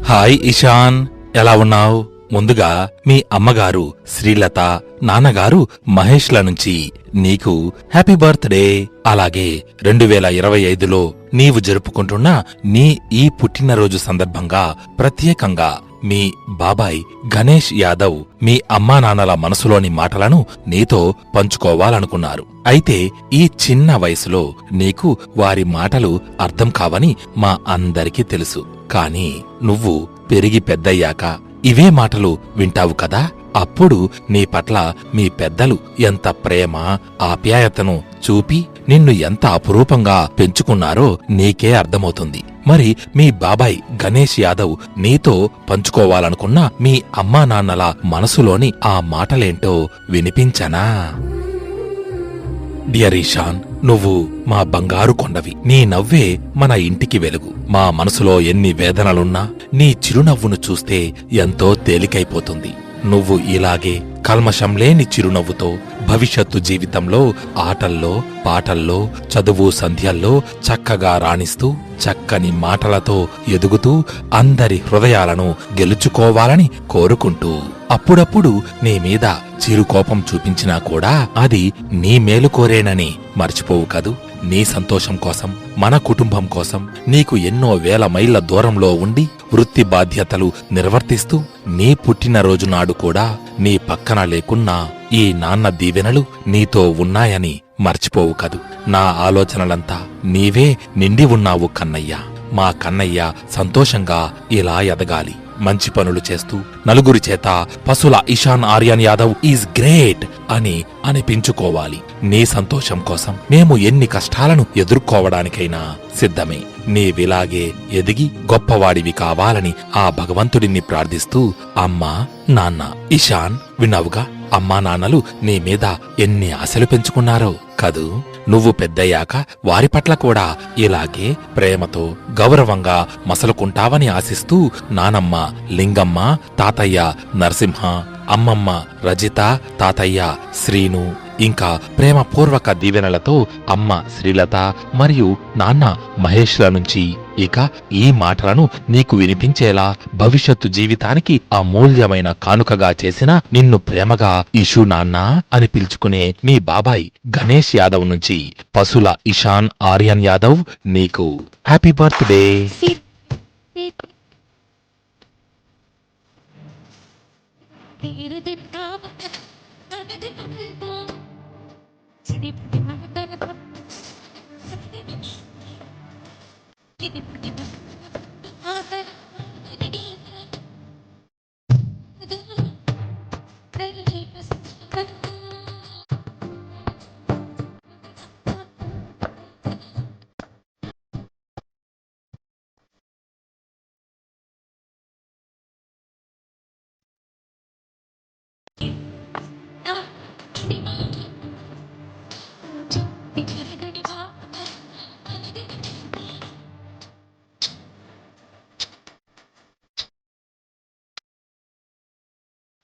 Hi Ishan, ఎలా ఉన్నావ్? ముందుగా మీ అమ్మగారు శ్రీలత, నాన్నగారు మహేష్ల నుంచి నీకు హ్యాపీ బర్త్డే. అలాగే 2025లో నీవు జరుపుకుంటున్న నీ ఈ పుట్టినరోజు సందర్భంగా ప్రత్యేకంగా మీ బాబాయ్ గణేష్ యాదవ్ మీ అమ్మానాన్నల మనసులోని మాటలను నీతో పంచుకోవాలనుకున్నారు. అయితే ఈ చిన్న వయసులో నీకు వారి మాటలు అర్థం కావని మా అందరికీ తెలుసు. కాని నువ్వు పెరిగి పెద్దయ్యాక ఇవే మాటలు వింటావు కదా, అప్పుడు నీ పట్ల మీ పెద్దలు ఎంత ప్రేమ ఆప్యాయతను చూపి నిన్ను ఎంత అపురూపంగా పెంచుకున్నారో నీకే అర్థమవుతుంది. మరి మీ బాబాయ్ గణేష్ యాదవ్ నీతో పంచుకోవాలనుకున్న మీ అమ్మానాన్నల మనసులోని ఆ మాటలేంటో వినిపించనా? డియర్ ఈశాన్, నువ్వు మా బంగారు కొండవి. నీ నవ్వే మన ఇంటికి వెలుగు. మా మనసులో ఎన్ని వేదనలున్నా నీ చిరునవ్వును చూస్తే ఎంతో తేలికైపోతుంది. నువ్వు ఇలాగే కల్మషం లేని చిరునవ్వుతో భవిష్యత్తు జీవితంలో ఆటల్లో పాటల్లో చదువు సంధ్యల్లో చక్కగా రాణిస్తూ చక్కని మాటలతో ఎదుగుతూ అందరి హృదయాలను గెలుచుకోవాలని కోరుకుంటూ అప్పుడప్పుడు నీ మీద చిరుకోపం చూపించినా కూడా అది నీ మేలు కోరేనని మర్చిపోవు కదూ. నీ సంతోషం కోసం, మన కుటుంబం కోసం నీకు ఎన్నో వేల మైళ్ల దూరంలో ఉండి వృత్తి బాధ్యతలు నిర్వర్తిస్తూ నీ పుట్టినరోజు నాడు కూడా నీ పక్కన లేకున్నా ఈ నాన్న దీవెనలు నీతో ఉన్నాయని మర్చిపోవు కదూ. నా ఆలోచనలంతా నీవే నిండి ఉన్నావు కన్నయ్య. మా కన్నయ్య సంతోషంగా ఇలా ఎదగాలి, మంచి పనులు చేస్తూ నలుగురి చేత పశుల ఇషాన్ ఆర్యన్ యాదవ్ ఈజ్ గ్రేట్ అని అనిపించుకోవాలి. నీ సంతోషం కోసం మేము ఎన్ని కష్టాలను ఎదుర్కోవడానికైనా సిద్ధమే. నీవిలాగే ఎదిగి గొప్పవాడివి కావాలని ఆ భగవంతుడిని ప్రార్థిస్తూ అమ్మా నాన్న. ఇషాన్, విన్నావుగా అమ్మా నాన్నలు నీ మీద ఎన్ని ఆశలు పెంచుకున్నారో కదూ. నువ్వు పెద్దయ్యాక వారి పట్ల కూడా ఇలాగే ప్రేమతో గౌరవంగా మసలుకుంటావని ఆశిస్తూ నానమ్మ లింగమ్మ, తాతయ్య నరసింహ, అమ్మమ్మ రజిత, తాతయ్య శ్రీను, ఇంకా ప్రేమపూర్వక దీవెనలతో అమ్మ శ్రీలత మరియు నాన్న మహేష్ల నుంచి ఇక ఈ మాటలను నీకు వినిపించేలా భవిష్యత్తు జీవితానికి అమూల్యమైన కానుకగా చేసిన నిన్ను ప్రేమగా ఇషు నాన్న అని పిలుచుకునే మీ బాబాయ్ గణేష్ యాదవ్ నుంచి పశుల ఇషాన్ ఆర్యన్ యాదవ్ నీకు హ్యాపీ బర్త్డే.